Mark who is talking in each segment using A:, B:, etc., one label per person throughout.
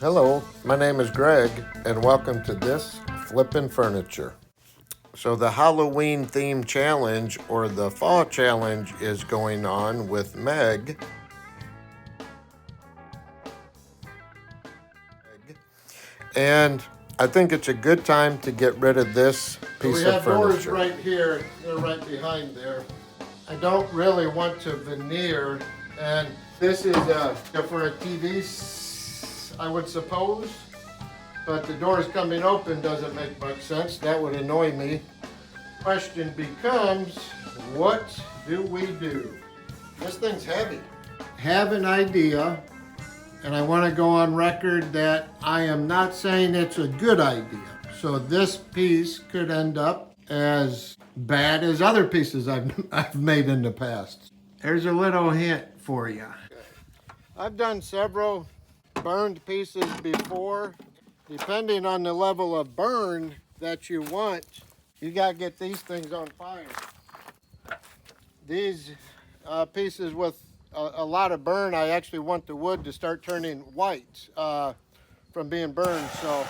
A: Hello, my name is Greg, and welcome to This Flippin' Furniture. So the Halloween theme challenge, or the fall challenge, is going on with Meg. And I think it's a good time to get rid of this piece of furniture. We have doors right here, they're right behind there. I don't really want to veneer, and this is for a TV, I would suppose, but the doors coming open doesn't make much sense. That would annoy me. Question becomes, what do we do? This thing's heavy. Have an idea, and I want to go on record that I am not saying it's a good idea. So this piece could end up as bad as other pieces I've made in the past. Here's a little hint for you. I've done several burned pieces before. Depending on the level of burn that you want, you gotta get these things on fire. These pieces with a lot of burn, I actually want the wood to start turning white from being burned. So,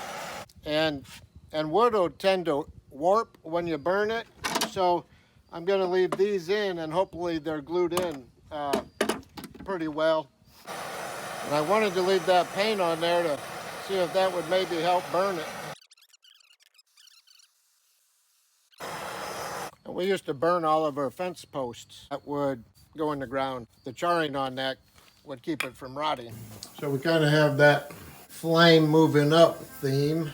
A: and wood will tend to warp when you burn it. So I'm gonna leave these in, and hopefully they're glued in pretty well. And I wanted to leave that paint on there to see if that would maybe help burn it. And we used to burn all of our fence posts. That would go in the ground. The charring on that would keep it from rotting. So we kind of have that flame moving up theme.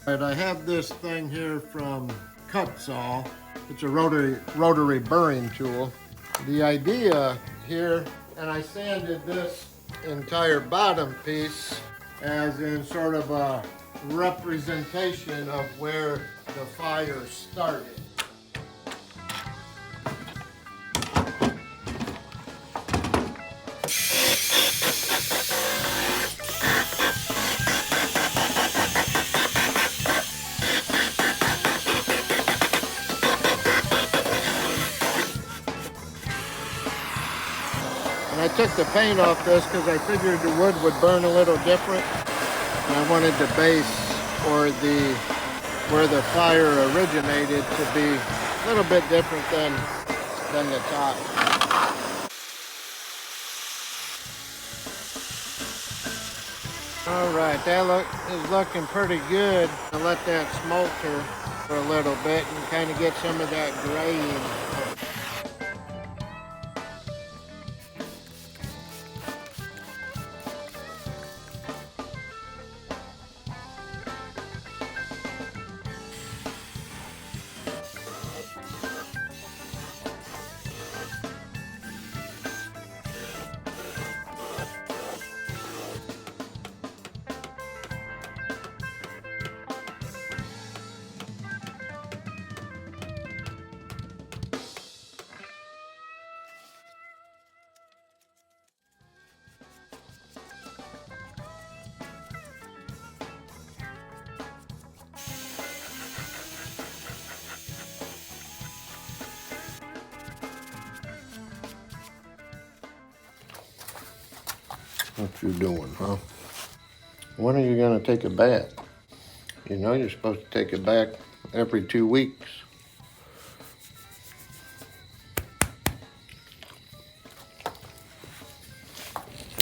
A: All right, I have this thing here from Cut Saw. It's a rotary burring tool. The idea here, and I sanded this entire bottom piece as in sort of a representation of where the fire started. And I took the paint off this because I figured the wood would burn a little different. And I wanted the base, or where the fire originated, to be a little bit different than the top. All right, that is looking pretty good. I'll let that smolter for a little bit and kind of get some of that graying. What you doing, huh? When are you gonna take a bath? You know you're supposed to take it back every 2 weeks.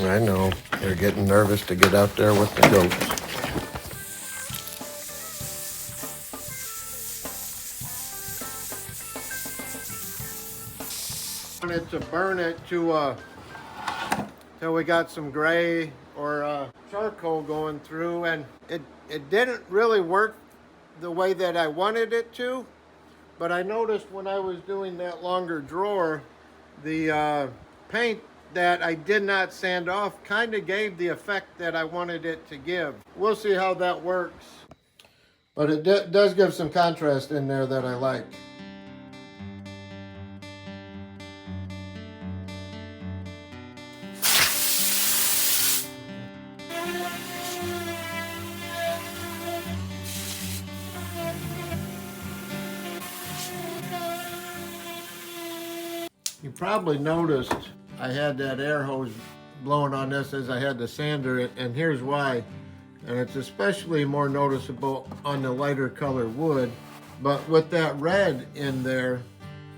A: I know, you're getting nervous to get out there with the goats. I wanted to burn it till we got some gray or charcoal going through, and it didn't really work the way that I wanted it to, but I noticed when I was doing that longer drawer, the paint that I did not sand off kind of gave the effect that I wanted it to give. We'll see how that works, but it does give some contrast in there that I like. probably noticed I had that air hose blowing on this as I had to sander it, and here's why. And it's especially more noticeable on the lighter color wood. But with that red in there,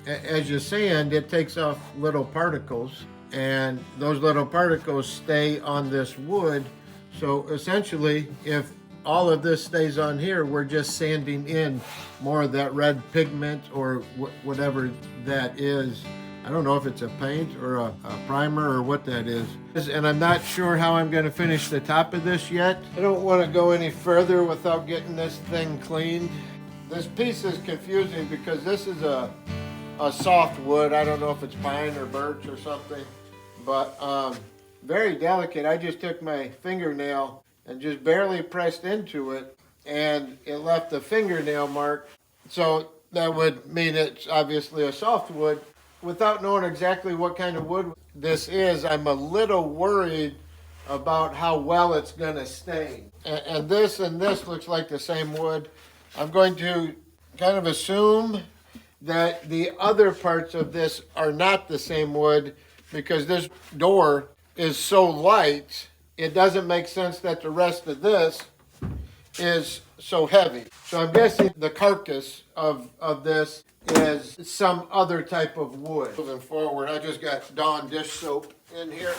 A: as you sand, it takes off little particles, and those little particles stay on this wood. So essentially, if all of this stays on here, we're just sanding in more of that red pigment or whatever that is. I don't know if it's a paint or a primer or what that is. And I'm not sure how I'm gonna finish the top of this yet. I don't wanna go any further without getting this thing cleaned. This piece is confusing because this is a soft wood. I don't know if it's pine or birch or something, but very delicate. I just took my fingernail and just barely pressed into it, and it left a fingernail mark. So that would mean it's obviously a soft wood. Without knowing exactly what kind of wood this is, I'm a little worried about how well it's gonna stain. And this looks like the same wood. I'm going to kind of assume that the other parts of this are not the same wood, because this door is so light, it doesn't make sense that the rest of this is so heavy. So I'm guessing the carcass of this is some other type of wood. Moving forward, I just got Dawn dish soap in here.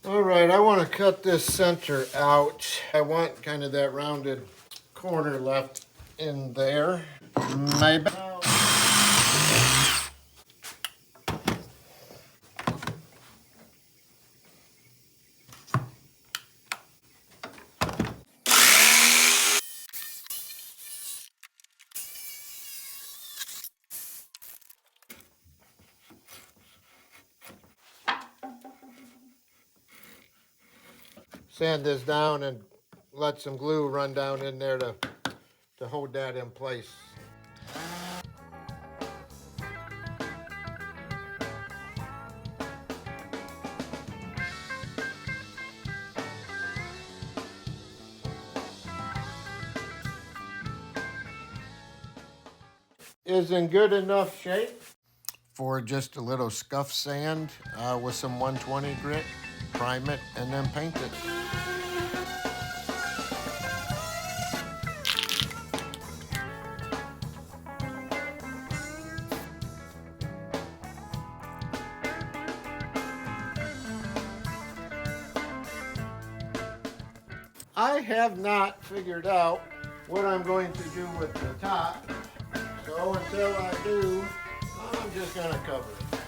A: All right, I want to cut this center out. I want kind of that rounded corner left in there. Maybe. Sand this down and let some glue run down in there to hold that in place. Is in good enough shape for just a little scuff sand with some 120 grit. Prime it and then paint it. I have not figured out what I'm going to do with the top, so until I do, I'm just going to cover it.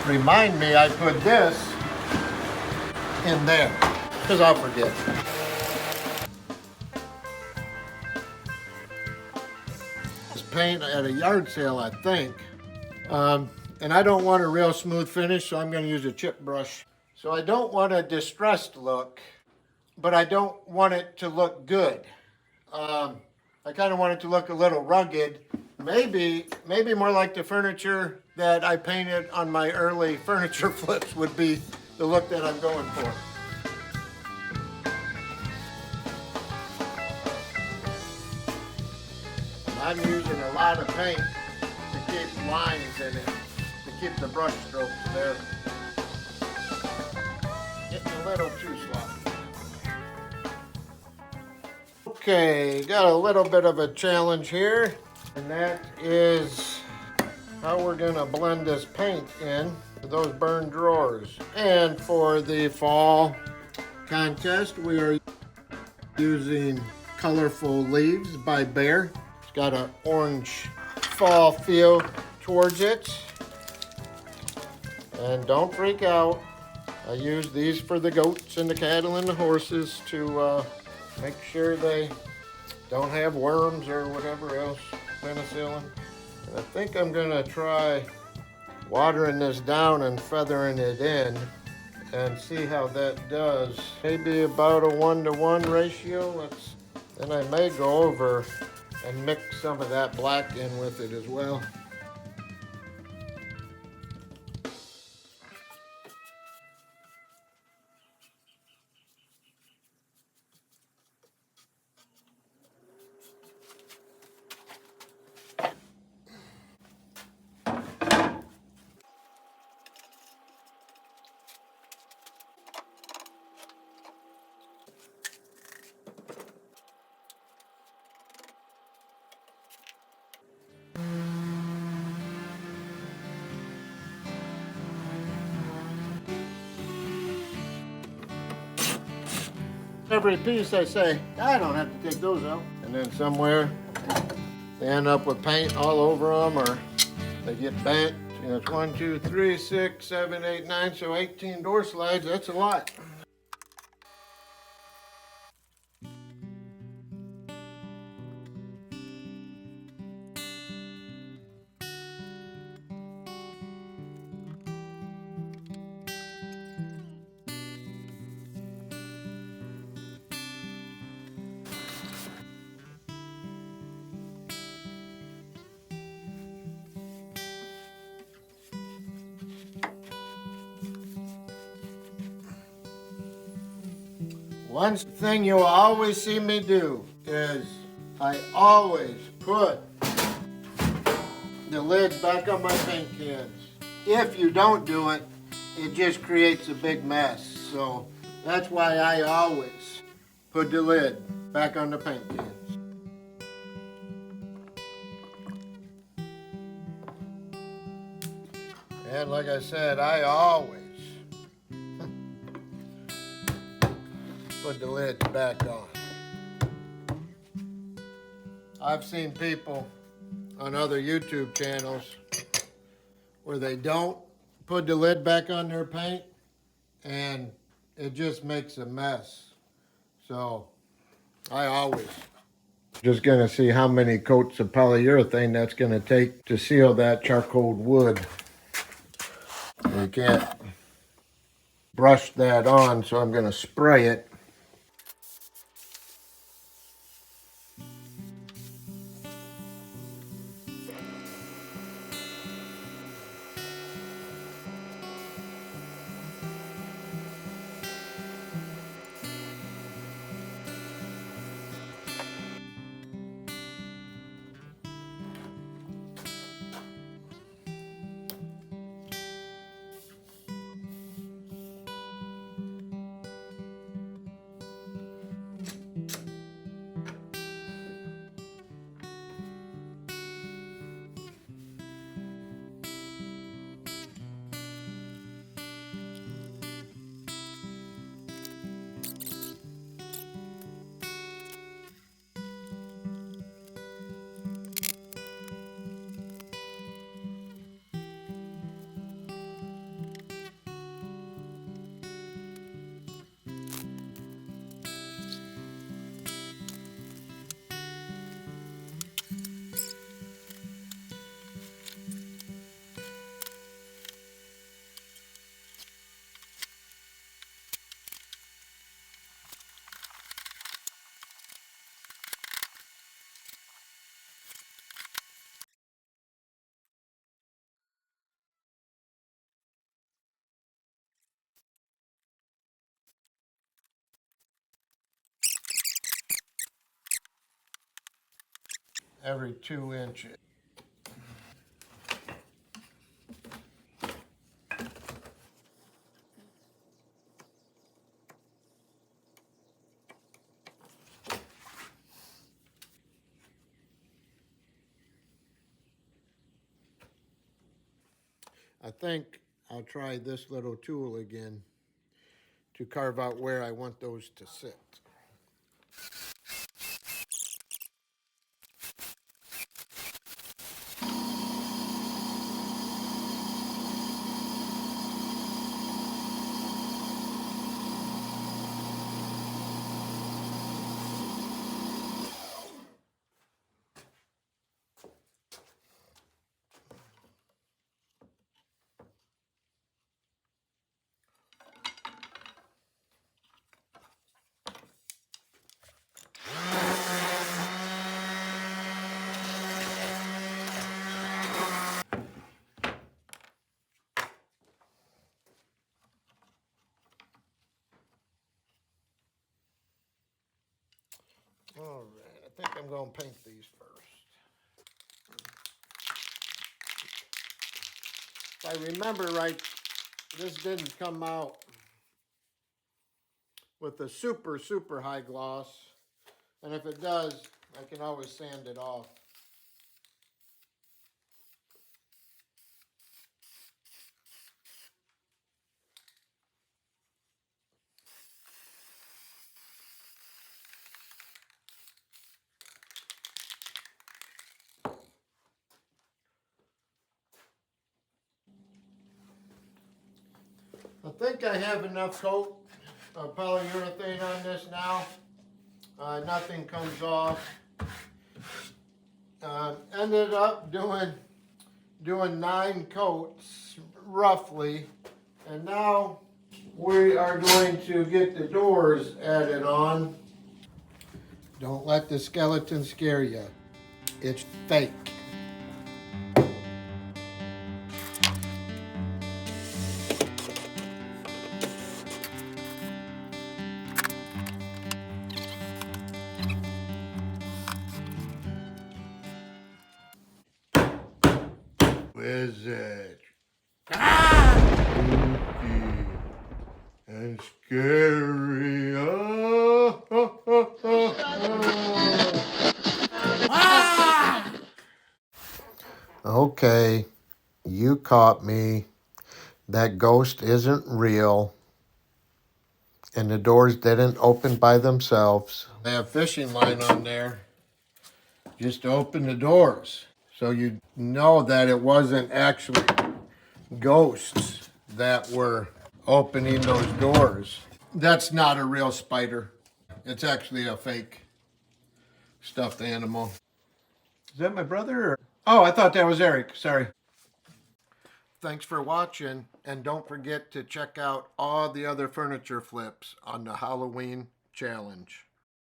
A: Remind me I put this in there, because I'll forget. This paint at a yard sale, I think. And I don't want a real smooth finish, so I'm going to use a chip brush. So I don't want a distressed look, but I don't want it to look good. I kind of want it to look a little rugged. Maybe more like the furniture that I painted on my early furniture flips would be the look that I'm going for. I'm using a lot of paint to keep lines in it, to keep the brush strokes there. Getting a little too sloppy. Okay, got a little bit of a challenge here, and that is how we're gonna blend this paint in to those burned drawers. And for the fall contest, we are using Colorful Leaves by Bear. It's got an orange fall feel towards it. And don't freak out. I use these for the goats and the cattle and the horses to make sure they don't have worms or whatever else, penicillin. And I think I'm gonna try watering this down and feathering it in. and see how that does. Maybe about a 1-to-1 ratio. Then I may go over and mix some of that black in with it as well. Every piece I say, I don't have to take those out. And then somewhere they end up with paint all over them, or they get bent. You know, it's 1, 2, 3, 6, 7, 8, 9, so 18 door slides, that's a lot. One thing you'll always see me do is I always put the lid back on my paint cans. If you don't do it, it just creates a big mess. So that's why I always put the lid back on the paint cans. And like I said, I always put the lids back on. I've seen people on other YouTube channels where they don't put the lid back on their paint and it just makes a mess. So I always just gonna see how many coats of polyurethane that's gonna take to seal that charcoal wood. You can't brush that on, so I'm gonna spray it. Every 2 inches. I think I'll try this little tool again to carve out where I want those to sit. All right, I think I'm going to paint these first. If I remember right, this didn't come out with a super, super high gloss. And if it does, I can always sand it off. I think I have enough coat of polyurethane on this now. Nothing comes off. Ended up doing 9 coats roughly, and now we are going to get the doors added on. Don't let the skeleton scare you. It's fake. Wizard. Spooky and scary. Oh, oh, oh, oh, oh. Okay, you caught me. That ghost isn't real. And the doors didn't open by themselves. I have fishing line on there just to open the doors. So you know that it wasn't actually ghosts that were opening those doors. That's not a real spider. It's actually a fake stuffed animal. Is that my brother? Or? Oh, I thought that was Eric. Sorry. Thanks for watching, and don't forget to check out all the other furniture flips on the Halloween challenge.